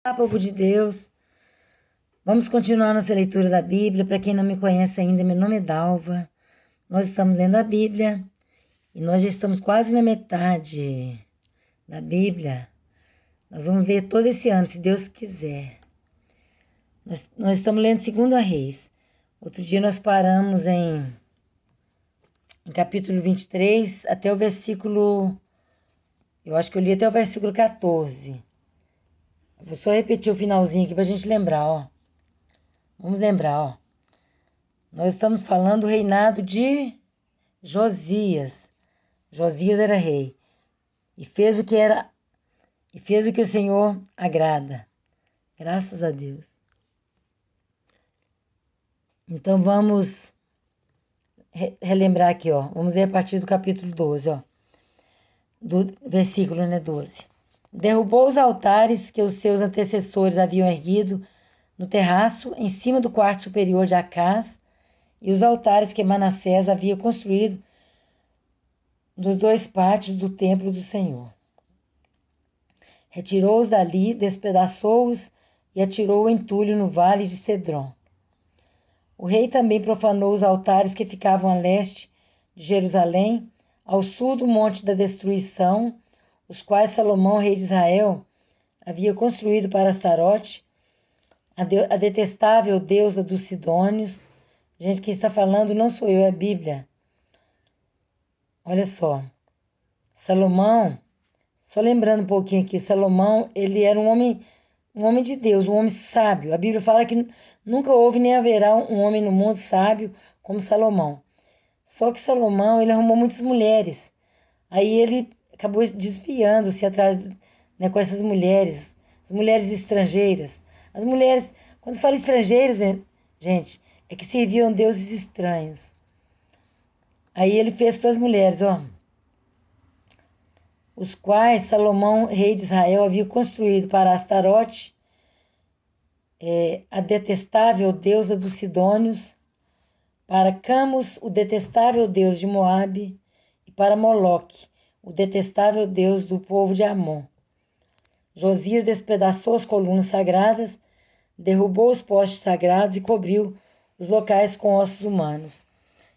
Olá, povo de Deus. Vamos continuar nossa leitura da Bíblia. Para quem não me conhece ainda, meu nome é Dalva. Nós estamos lendo a Bíblia e nós já estamos quase na metade da Bíblia. Nós vamos ler todo esse ano, se Deus quiser. Nós estamos lendo 2 Reis. Outro dia nós paramos em capítulo 23 até o versículo... Eu acho que eu li até o versículo 14. Vou só repetir o finalzinho aqui para a gente lembrar, ó. Vamos lembrar, ó. Nós estamos falando do reinado de Josias. Josias era rei e fez o que o Senhor agrada. Graças a Deus. Então vamos relembrar aqui, ó. Vamos ler a partir do capítulo 12, ó. Do versículo, 12. Derrubou os altares que os seus antecessores haviam erguido no terraço em cima do quarto superior de Acás e os altares que Manassés havia construído nos 2 pátios do templo do Senhor. Retirou-os dali, despedaçou-os e atirou o entulho no vale de Cedron. O rei também profanou os altares que ficavam a leste de Jerusalém, ao sul do Monte da Destruição, os quais Salomão, rei de Israel, havia construído para Astarote, a detestável deusa dos Sidônios. Gente, quem está falando não sou eu, é a Bíblia. Olha só. Salomão, só lembrando um pouquinho aqui, Salomão, ele era um homem de Deus, um homem sábio. A Bíblia fala que nunca houve nem haverá um homem no mundo sábio como Salomão. Só que Salomão, ele arrumou muitas mulheres. Aí ele acabou desviando-se atrás, né, com essas mulheres, as mulheres estrangeiras. As mulheres, quando fala estrangeiras, gente, é que serviam deuses estranhos. Aí ele fez para as mulheres, ó, os quais Salomão, rei de Israel, havia construído para Astarote, a detestável deusa dos Sidônios, para Camus, o detestável deus de Moabe, e para Moloque, o detestável deus do povo de Amon. Josias despedaçou as colunas sagradas, derrubou os postes sagrados e cobriu os locais com ossos humanos.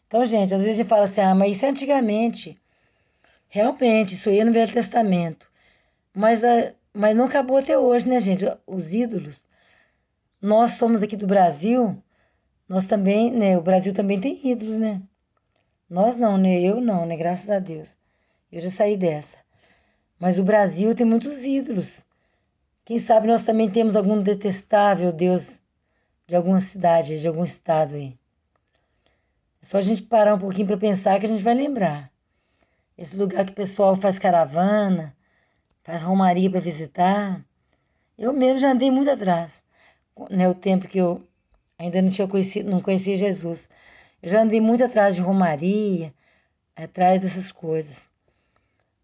Então, gente, às vezes a gente fala assim, mas isso é antigamente. Realmente, isso aí é no Velho Testamento. Mas não acabou até hoje, né, gente? Os ídolos. Nós somos aqui do Brasil, nós também, né? O Brasil também tem ídolos, né? Nós não, né? Eu não, né? Graças a Deus. Eu já saí dessa. Mas o Brasil tem muitos ídolos. Quem sabe nós também temos algum detestável Deus de alguma cidade, de algum estado aí. É só a gente parar um pouquinho para pensar que a gente vai lembrar. Esse lugar que o pessoal faz caravana, faz romaria para visitar. Eu mesmo já andei muito atrás. Né, o tempo que eu ainda não conhecia Jesus. Eu já andei muito atrás de romaria, atrás dessas coisas.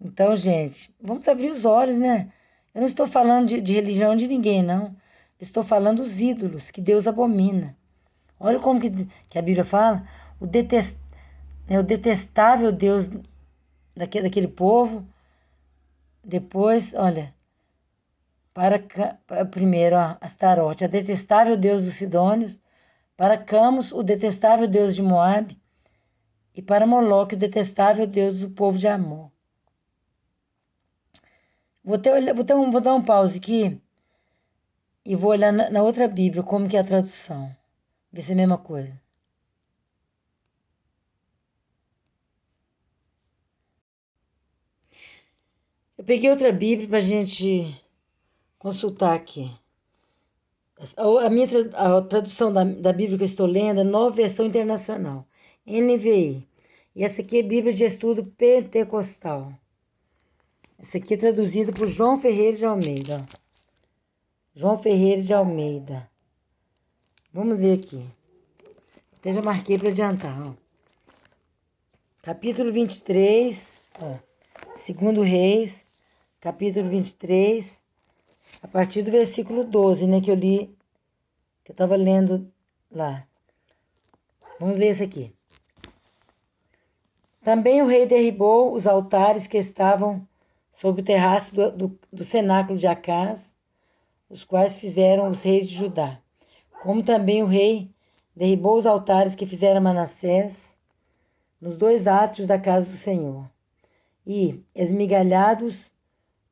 Então, gente, vamos abrir os olhos, né? Eu não estou falando de religião de ninguém, não. Estou falando dos ídolos que Deus abomina. Olha como que a Bíblia fala. O detestável Deus daquele povo. Depois, olha, primeiro, ó, Astarote, a detestável Deus dos Sidônios. Para Camus, o detestável Deus de Moabe. E para Moloque, o detestável Deus do povo de Amon. Vou dar um pause aqui e vou olhar na outra Bíblia como que é a tradução. Ver se é a mesma coisa. Eu peguei outra Bíblia para a gente consultar aqui. A tradução da Bíblia que eu estou lendo é Nova Versão Internacional, NVI. E essa aqui é Bíblia de Estudo Pentecostal. Essa aqui é traduzida por João Ferreira de Almeida. Ó. João Ferreira de Almeida. Vamos ver aqui. Até já marquei para adiantar. Ó. Capítulo 23, ó. 2 Reis, capítulo 23, a partir do versículo 12, né, que eu li, que eu estava lendo lá. Vamos ver isso aqui. Também o rei derribou os altares que estavam sobre o terraço do cenáculo de Acás, os quais fizeram os reis de Judá. Como também o rei derribou os altares que fizera Manassés nos 2 átrios da casa do Senhor. E, esmigalhados,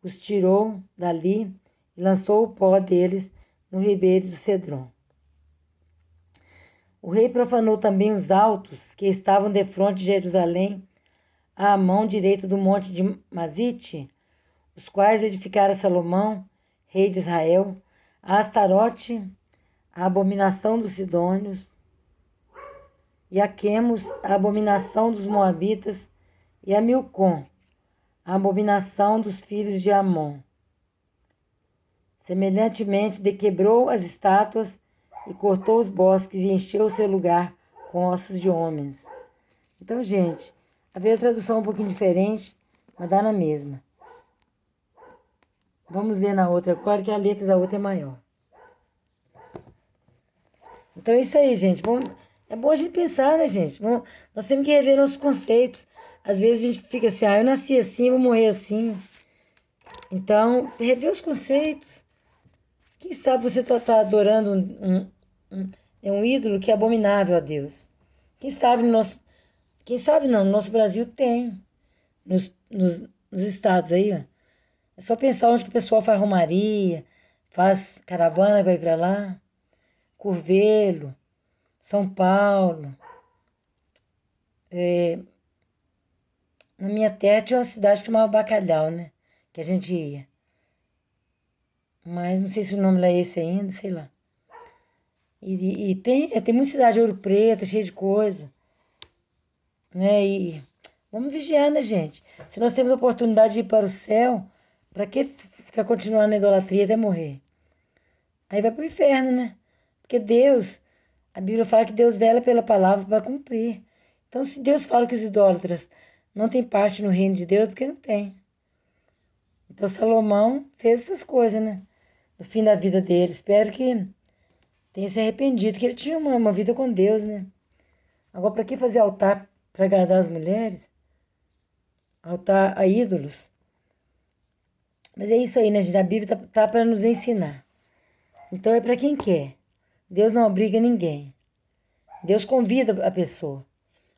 os tirou dali e lançou o pó deles no ribeiro do Cedron. O rei profanou também os altos que estavam defronte de Jerusalém, à mão direita do monte de Masite, os quais edificara Salomão, rei de Israel, a Astarote, a abominação dos Sidônios, e a Quemos, a abominação dos Moabitas, e a Milcom, a abominação dos filhos de Amon. Semelhantemente, quebrou as estátuas e cortou os bosques e encheu o seu lugar com ossos de homens. Então, gente, havia a tradução um pouquinho diferente, mas dá na mesma. Vamos ler na outra agora, que a letra da outra é maior. Então é isso aí, gente. É bom a gente pensar, né, gente? Nós temos que rever nossos conceitos. Às vezes a gente fica assim, eu nasci assim, vou morrer assim. Então, rever os conceitos. Quem sabe você tá adorando um ídolo que é abominável a Deus. Quem sabe no nosso Brasil tem. Nos estados aí, ó. É só pensar onde que o pessoal faz romaria, faz caravana, vai para lá. Curvelo, São Paulo. Na minha terra tinha uma cidade que chamava Bacalhau, né? Que a gente ia. Mas não sei se o nome lá é esse ainda, sei lá. E tem muita cidade, Ouro Preto, cheia de coisa. Né? E vamos vigiar, né, gente? Se nós temos a oportunidade de ir para o céu, para que ficar continuando na idolatria até morrer? Aí vai para o inferno, né? Porque Deus, a Bíblia fala que Deus vela pela palavra para cumprir. Então, se Deus fala que os idólatras não têm parte no reino de Deus, porque não tem. Então, Salomão fez essas coisas, né? No fim da vida dele. Espero que tenha se arrependido, que ele tinha uma vida com Deus, né? Agora, para que fazer altar para agradar as mulheres? Altar a ídolos? Mas é isso aí, né, gente? A Bíblia tá para nos ensinar. Então, é para quem quer. Deus não obriga ninguém. Deus convida a pessoa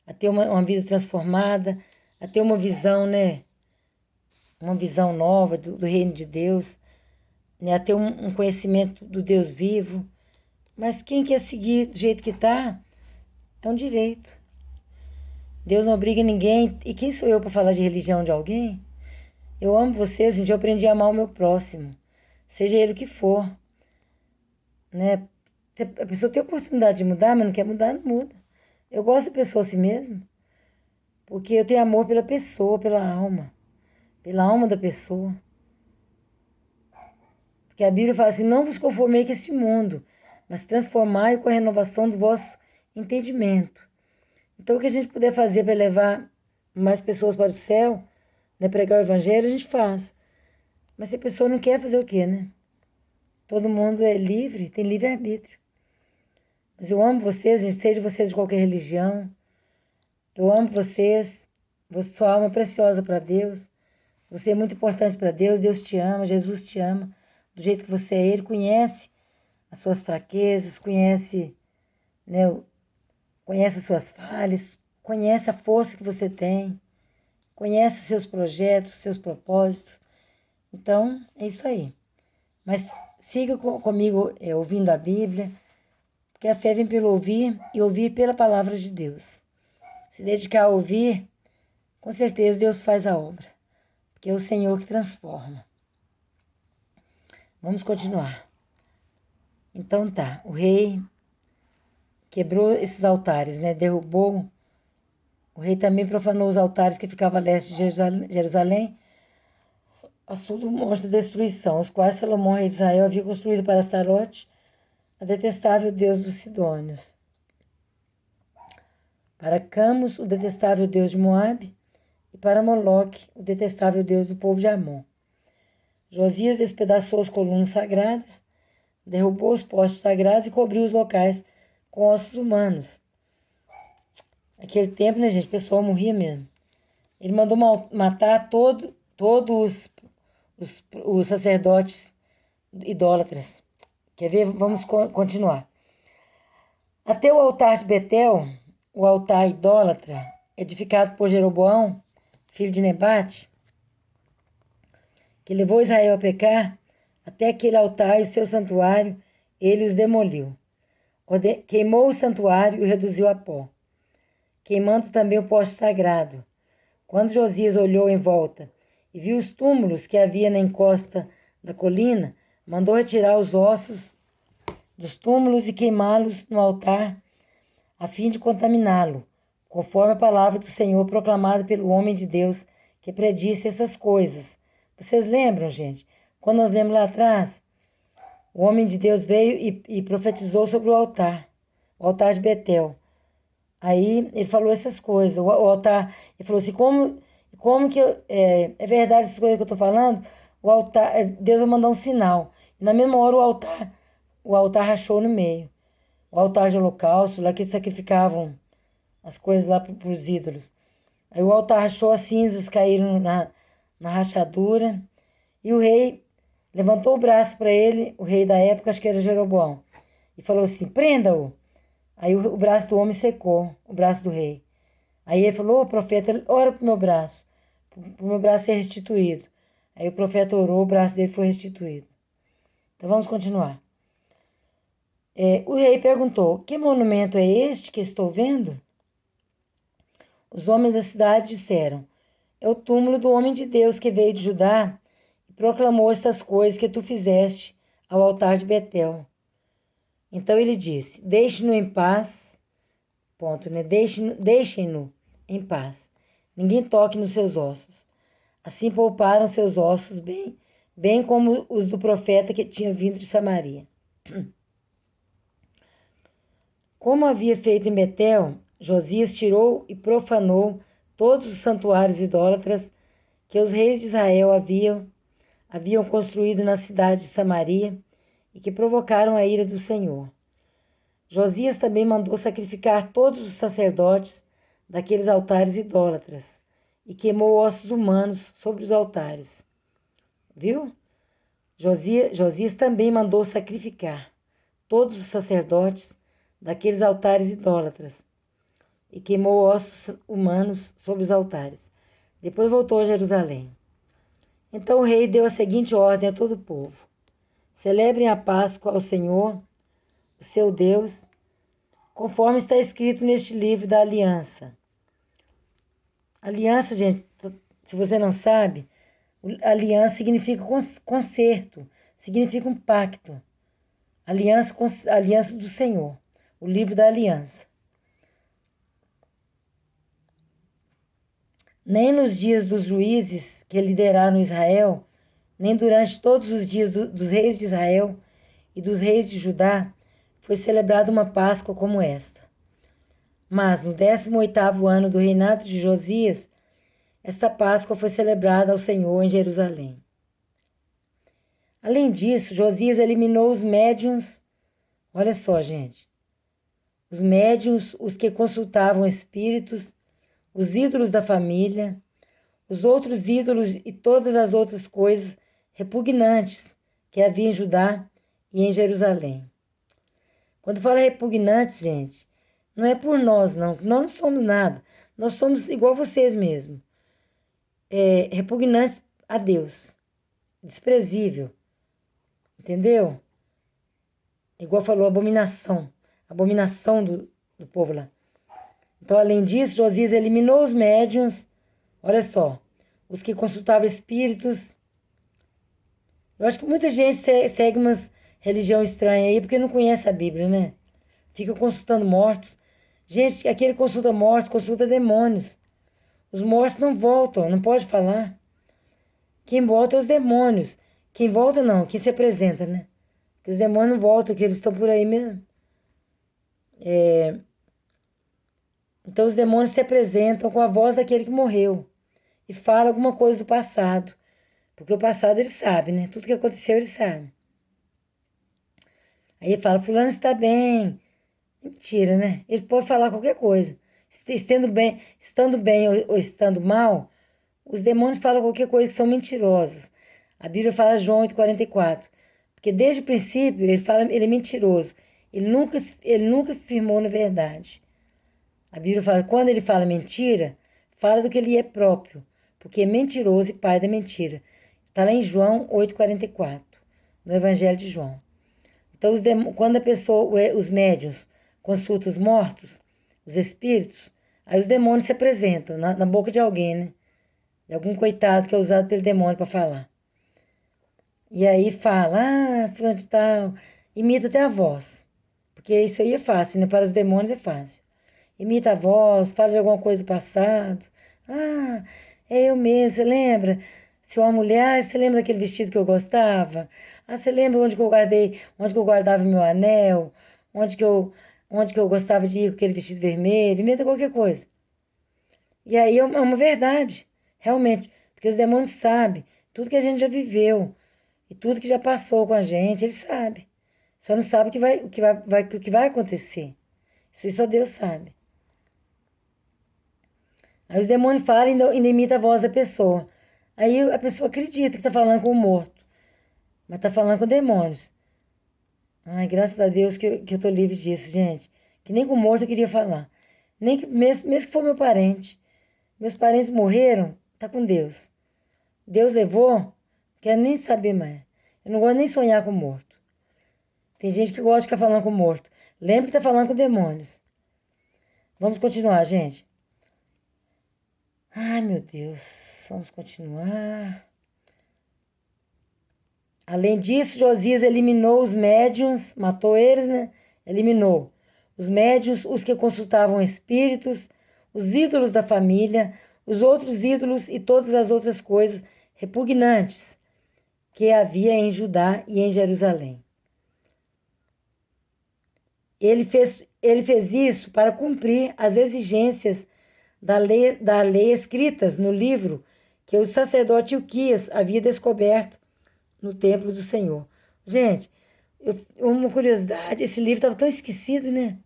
a ter uma vida transformada, a ter uma visão, né? Uma visão nova do reino de Deus, né? A ter um conhecimento do Deus vivo. Mas quem quer seguir do jeito que está, é um direito. Deus não obriga ninguém. E quem sou eu para falar de religião de alguém? Eu amo vocês, gente. Eu aprendi a amar o meu próximo, seja ele o que for, né? Se a pessoa tem a oportunidade de mudar, mas não quer mudar, não muda. Eu gosto da pessoa assim mesmo, porque eu tenho amor pela pessoa, pela alma da pessoa. Porque a Bíblia fala assim, não vos conformei com este mundo, mas transformai-o com a renovação do vosso entendimento. Então, o que a gente puder fazer para levar mais pessoas para o céu, né, pregar o evangelho, a gente faz. Mas se a pessoa não quer fazer o quê, né? Todo mundo é livre, tem livre-arbítrio. Mas eu amo vocês, gente, seja vocês de qualquer religião. Eu amo vocês. Sua alma é preciosa para Deus. Você é muito importante para Deus. Deus te ama, Jesus te ama. Do jeito que você é, Ele conhece as suas fraquezas, conhece, né, conhece as suas falhas, conhece a força que você tem, conhece os seus projetos, os seus propósitos. Então, é isso aí. Mas siga comigo ouvindo a Bíblia, porque a fé vem pelo ouvir e ouvir pela palavra de Deus. Se dedicar a ouvir, com certeza Deus faz a obra, porque é o Senhor que transforma. Vamos continuar. Então tá, o rei quebrou esses altares, né? Derrubou. O rei também profanou os altares que ficavam a leste de Jerusalém, a sul do monte da destruição, os quais Salomão, rei de Israel, havia construído para Astarote, a detestável deus dos Sidônios. Para Camos, o detestável deus de Moabe, e para Moloque, o detestável deus do povo de Amon. Josias despedaçou as colunas sagradas, derrubou os postes sagrados e cobriu os locais com ossos humanos. Naquele tempo, né, gente, o pessoal morria mesmo. Ele mandou matar todos os sacerdotes idólatras. Quer ver? Vamos continuar. Até o altar de Betel, o altar idólatra, edificado por Jeroboão, filho de Nebate, que levou Israel a pecar, até aquele altar e o seu santuário, ele os demoliu. Queimou o santuário e o reduziu a pó, queimando também o poste sagrado. Quando Josias olhou em volta e viu os túmulos que havia na encosta da colina, mandou retirar os ossos dos túmulos e queimá-los no altar, a fim de contaminá-lo, conforme a palavra do Senhor proclamada pelo homem de Deus que predisse essas coisas. Vocês lembram, gente? Quando nós lemos lá atrás, o homem de Deus veio e profetizou sobre o altar de Betel. Aí ele falou essas coisas, o altar, ele falou assim, como que é verdade essas coisas que eu estou falando? O altar, Deus vai mandar um sinal. E na mesma hora o altar rachou no meio. O altar de holocausto, lá que eles sacrificavam as coisas lá para os ídolos. Aí o altar rachou, as cinzas caíram na rachadura. E o rei levantou o braço para ele, o rei da época, acho que era Jeroboão, e falou assim, prenda-o. Aí o braço do homem secou, o braço do rei. Aí ele falou, profeta, ora pro meu braço ser restituído. Aí o profeta orou, o braço dele foi restituído. Então vamos continuar. O rei perguntou, que monumento é este que estou vendo? Os homens da cidade disseram, é o túmulo do homem de Deus que veio de Judá e proclamou estas coisas que tu fizeste ao altar de Betel. Então ele disse, deixe-no em paz, ponto, né? Deixem-no em paz. Ninguém toque nos seus ossos. Assim pouparam seus ossos bem como os do profeta que tinha vindo de Samaria. Como havia feito em Betel, Josias tirou e profanou todos os santuários idólatras que os reis de Israel haviam construído na cidade de Samaria e que provocaram a ira do Senhor. Josias também mandou sacrificar todos os sacerdotes daqueles altares idólatras e queimou ossos humanos sobre os altares. Viu? Josias também mandou sacrificar todos os sacerdotes daqueles altares idólatras e queimou ossos humanos sobre os altares. Depois voltou a Jerusalém. Então o rei deu a seguinte ordem a todo o povo: celebrem a Páscoa ao Senhor, o seu Deus, conforme está escrito neste livro da aliança. Aliança, gente, se você não sabe, aliança significa concerto, significa um pacto. Aliança do Senhor, o livro da aliança. Nem nos dias dos juízes que lideraram Israel, nem durante todos os dias dos reis de Israel e dos reis de Judá, foi celebrada uma Páscoa como esta. Mas no 18º ano do reinado de Josias, esta Páscoa foi celebrada ao Senhor em Jerusalém. Além disso, Josias eliminou os médiuns. Olha só, gente. Os médiuns, os que consultavam espíritos, os ídolos da família, os outros ídolos e todas as outras coisas repugnantes que havia em Judá e em Jerusalém. Quando fala repugnantes, gente, não é por nós, não. Nós não somos nada. Nós somos igual vocês mesmo. Repugnantes a Deus. Desprezível. Entendeu? Igual falou, abominação. Abominação do povo lá. Então, além disso, Josias eliminou os médiuns. Olha só. Os que consultavam espíritos. Eu acho que muita gente segue umas religião estranha aí porque não conhece a Bíblia, né? Fica consultando mortos. Gente, aquele consulta mortos, consulta demônios. Os mortos não voltam, não pode falar. Quem volta é os demônios. Quem volta não, quem se apresenta, né? Porque os demônios não voltam, que eles estão por aí mesmo. Então os demônios se apresentam com a voz daquele que morreu. E fala alguma coisa do passado. Porque o passado ele sabe, né? Tudo que aconteceu ele sabe. Aí ele fala, fulano está bem. Mentira, né? Ele pode falar qualquer coisa. Estando bem ou estando mal, os demônios falam qualquer coisa que são mentirosos. A Bíblia fala João 8,44. Porque desde o princípio ele fala, ele é mentiroso. Ele nunca firmou na verdade. A Bíblia fala, quando ele fala mentira, fala do que ele é próprio, porque é mentiroso e pai da mentira. Está lá em João 8,44, no Evangelho de João. Então, quando a pessoa, os médiuns consultam os mortos, os espíritos, aí os demônios se apresentam na boca de alguém, né? De algum coitado que é usado pelo demônio para falar. E aí fala, fulano de tal, imita até a voz. Porque isso aí é fácil, né? Para os demônios é fácil. Imita a voz, fala de alguma coisa do passado. Ah, é eu mesmo, você lembra? Se uma mulher, você lembra daquele vestido que eu gostava? Ah, você lembra onde que eu guardei, onde que eu guardava meu anel? Onde que eu gostava de ir com aquele vestido vermelho? Inventa qualquer coisa. E aí é uma verdade, realmente. Porque os demônios sabem tudo que a gente já viveu e tudo que já passou com a gente, eles sabem. Só não sabe o que vai acontecer. Isso aí só Deus sabe. Aí os demônios falam e ainda imita a voz da pessoa. Aí a pessoa acredita que está falando com o morto, mas está falando com demônios. Ai, graças a Deus que eu tô livre disso, gente. Que nem com o morto eu queria falar. Nem que, mesmo que for meu parente. Meus parentes morreram, tá com Deus. Deus levou, quero nem saber mais. Eu não gosto nem de sonhar com o morto. Tem gente que gosta de ficar falando com o morto. Lembra que tá falando com demônios. Vamos continuar, gente. Ai, meu Deus. Vamos continuar. Além disso, Josias eliminou os médiuns, matou eles, né? Eliminou os médiuns, os que consultavam espíritos, os ídolos da família, os outros ídolos e todas as outras coisas repugnantes que havia em Judá e em Jerusalém. Ele fez isso para cumprir as exigências da lei escritas no livro que o sacerdote Ilquias havia descoberto no templo do Senhor. Gente, uma curiosidade, esse livro estava tão esquecido, né?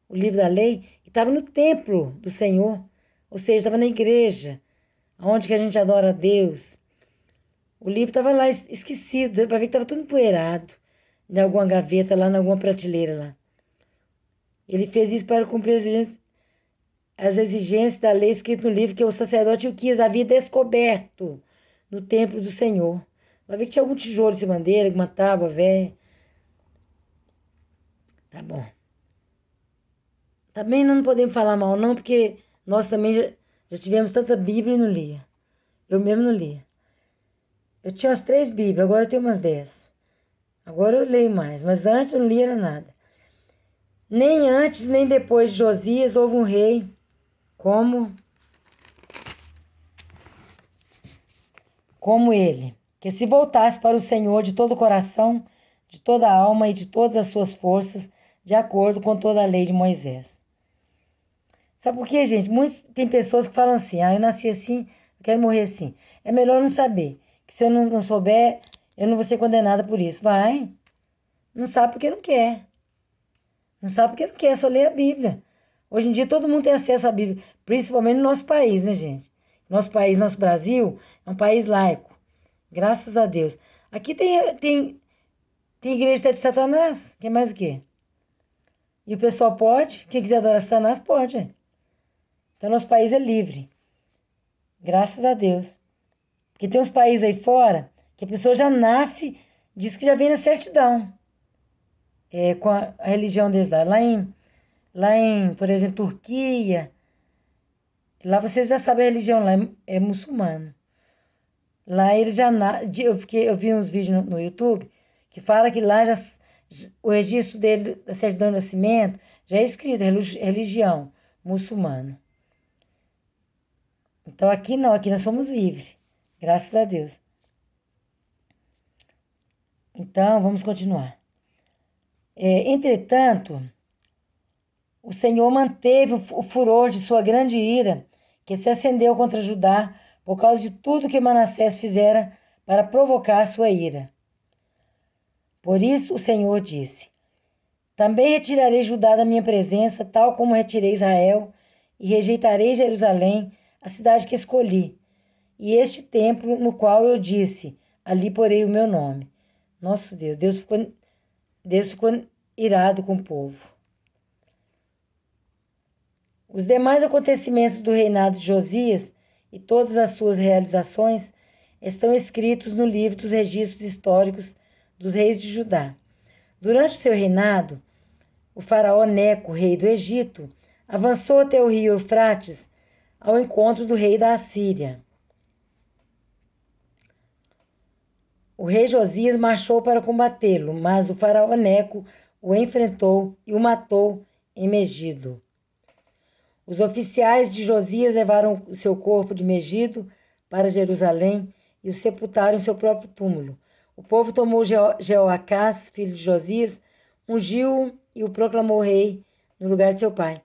O livro da lei, e estava no templo do Senhor, ou seja, estava na igreja, onde que a gente adora a Deus. O livro estava lá esquecido, deu para ver que estava tudo empoeirado, em alguma gaveta lá, em alguma prateleira lá. Ele fez isso para cumprir as exigências da lei escrita no livro que o sacerdote Ilquias havia descoberto no templo do Senhor. Vai ver que tinha algum tijolo de bandeira, alguma tábua velha. Tá bom. Também não podemos falar mal, não, porque nós também já tivemos tanta Bíblia e não lia. Eu mesmo não lia. Eu tinha umas 3 Bíblias, agora eu tenho umas 10. Agora eu leio mais, mas antes eu não lia nada. Nem antes, nem depois de Josias houve um rei como ele, que se voltasse para o Senhor de todo o coração, de toda a alma e de todas as suas forças, de acordo com toda a lei de Moisés. Sabe por quê, gente? Tem pessoas que falam assim, eu nasci assim, eu quero morrer assim. É melhor não saber, que se eu não souber, eu não vou ser condenada por isso. Vai. Não sabe porque não quer. Não sabe porque não quer, só lê a Bíblia. Hoje em dia todo mundo tem acesso à Bíblia, principalmente no nosso país, né, gente? Nosso país, nosso Brasil, é um país laico. Graças a Deus. Aqui tem igreja de Satanás. Quer mais o quê? E o pessoal pode? Quem quiser adorar Satanás, pode. Então, nosso país é livre. Graças a Deus. Porque tem uns países aí fora que a pessoa já nasce, diz que já vem na certidão. Com a religião deles lá. Lá em, por exemplo, Turquia. Lá vocês já sabem a religião lá, é muçulmano. Lá eles já eu vi uns vídeos no YouTube que fala que lá o registro dele, da certidão de nascimento, já é escrito religião muçulmana. Então aqui não, aqui nós somos livres, graças a Deus. Então vamos continuar. Entretanto, o Senhor manteve o furor de sua grande ira, que se acendeu contra Judá por causa de tudo que Manassés fizera para provocar a sua ira. Por isso o Senhor disse: também retirarei Judá da minha presença, tal como retirei Israel, e rejeitarei Jerusalém, a cidade que escolhi, e este templo no qual eu disse: ali porei o meu nome. Nosso Deus. Deus ficou irado com o povo. Os demais acontecimentos do reinado de Josias e todas as suas realizações estão escritos no livro dos registros históricos dos reis de Judá. Durante o seu reinado, o faraó Neco, rei do Egito, avançou até o rio Eufrates ao encontro do rei da Assíria. O rei Josias marchou para combatê-lo, mas o faraó Neco o enfrentou e o matou em Megido. Os oficiais de Josias levaram o seu corpo de Megido para Jerusalém e o sepultaram em seu próprio túmulo. O povo tomou Jeoacás, filho de Josias, ungiu-o e o proclamou rei no lugar de seu pai.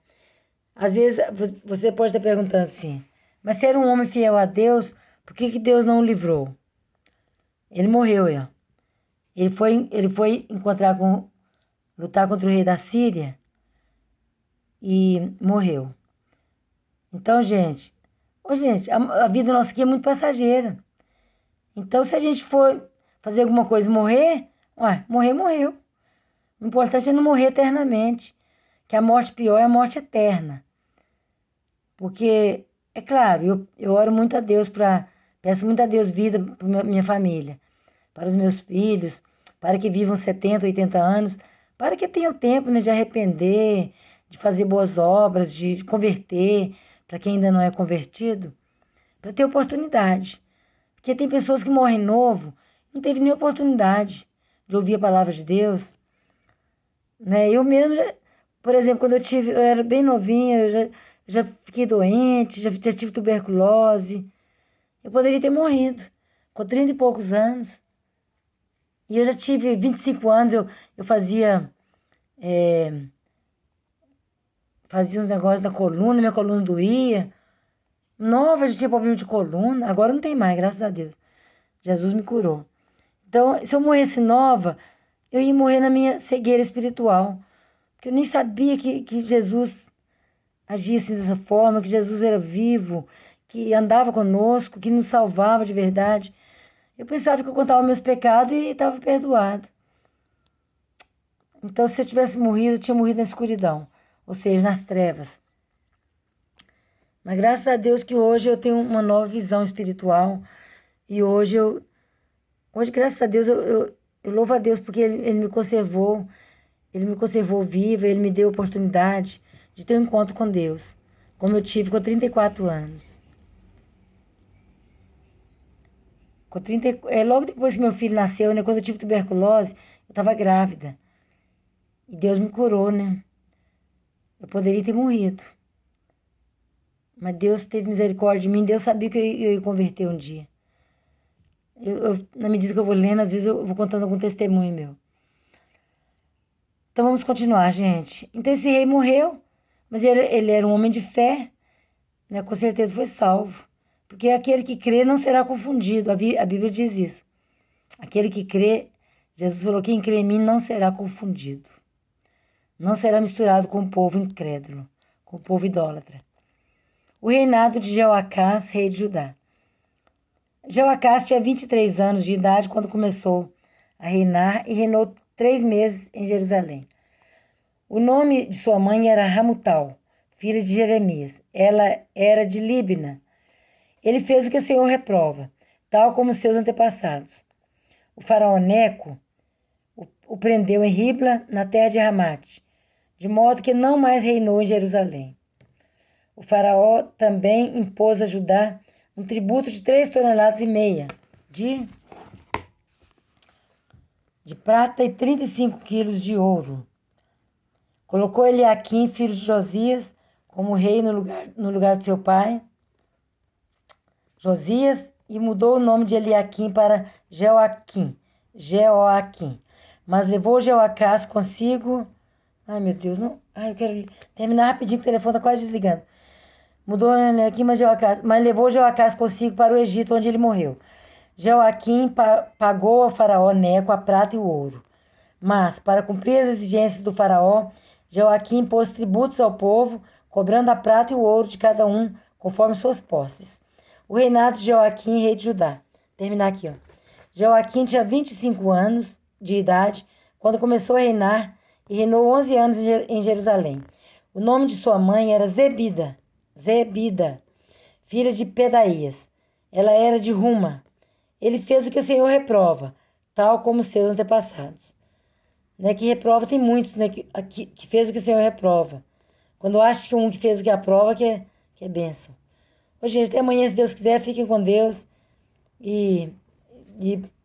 Às vezes você pode estar perguntando assim, mas se era um homem fiel a Deus, por que Deus não o livrou? Ele morreu, ó. Ele foi lutar contra o rei da Síria e morreu. Então, gente, a vida nossa aqui é muito passageira. Então, se a gente for fazer alguma coisa e morrer, morreu. O importante é não morrer eternamente. Que a morte pior é a morte eterna. Porque, é claro, eu oro muito a Deus peço muito a Deus vida para minha família, para os meus filhos, para que vivam 70, 80 anos, para que tenham tempo, né, de arrepender, de fazer boas obras, de converter, para quem ainda não é convertido, para ter oportunidade. Porque tem pessoas que morrem novo, não teve nem oportunidade de ouvir a palavra de Deus. Né? Eu mesmo, por exemplo, quando eu era bem novinha, eu já fiquei doente, já tive tuberculose. Eu poderia ter morrido com 30 e poucos anos. E eu já tive 25 anos, eu fazia uns negócios na coluna, minha coluna doía. Nova, já tinha problema de coluna, agora não tem mais, graças a Deus. Jesus me curou. Então, se eu morresse nova, eu ia morrer na minha cegueira espiritual. Porque eu nem sabia que Jesus agia assim dessa forma, que Jesus era vivo, que andava conosco, que nos salvava de verdade. Eu pensava que eu contava meus pecados e estava perdoado. Então, se eu tivesse morrido, eu tinha morrido na escuridão, ou seja, nas trevas. Mas graças a Deus que hoje eu tenho uma nova visão espiritual. E hoje, graças a Deus, eu louvo a Deus porque Ele me conservou. Ele me conservou viva, Ele me deu a oportunidade de ter um encontro com Deus, como eu tive com 34 anos. Logo depois que meu filho nasceu, né, quando eu tive tuberculose, eu estava grávida. E Deus me curou, né? Eu poderia ter morrido. Mas Deus teve misericórdia de mim, Deus sabia que eu ia converter um dia. Na medida que eu vou lendo, às vezes eu vou contando algum testemunho meu. Então vamos continuar, gente. Então esse rei morreu, mas ele era um homem de fé, né? Com certeza foi salvo. Porque aquele que crê não será confundido. A Bíblia diz isso. Aquele que crê, Jesus falou, quem crê em mim não será confundido. Não será misturado com o povo incrédulo, com o povo idólatra. O reinado de Jeoacás, rei de Judá. Jeoacás tinha 23 anos de idade quando começou a reinar e reinou 3 meses em Jerusalém. O nome de sua mãe era Ramutal, filha de Jeremias. Ela era de Líbna. Ele fez o que o Senhor reprova, tal como seus antepassados. O faraó Neco o prendeu em Ribla, na terra de Ramate, de modo que não mais reinou em Jerusalém. O faraó também impôs a Judá um tributo de 3,5 toneladas de prata e 35 quilos de ouro. Colocou Eliaquim, filho de Josias, como rei no lugar de seu pai, Josias, e mudou o nome de Eliaquim para Jeoaquim. Mas levou Jeoacás consigo. Ai, meu Deus, não. Ai, eu quero terminar rapidinho, que o telefone está quase desligando. Mudou Eliaquim, mas levou Jeoacás consigo para o Egito, onde ele morreu. Jeoaquim pagou ao faraó Neco a prata e o ouro. Mas, para cumprir as exigências do faraó, Jeoaquim pôs tributos ao povo, cobrando a prata e o ouro de cada um, conforme suas posses. O reinado de Jeoaquim, rei de Judá. Terminar aqui, ó. Jeoaquim tinha 25 anos de idade quando começou a reinar e reinou 11 anos em Jerusalém. O nome de sua mãe era Zebida, filha de Pedaías. Ela era de Ruma. Ele fez o que o Senhor reprova, tal como seus antepassados. Né, que reprova tem muitos, né, que fez o que o Senhor reprova. Quando eu acho que um que fez o que aprova, que é bênção. Ô, gente, até amanhã, se Deus quiser, fiquem com Deus e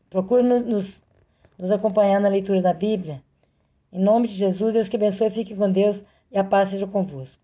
procurem nos acompanhar na leitura da Bíblia. Em nome de Jesus, Deus que abençoe, fiquem com Deus e a paz seja convosco.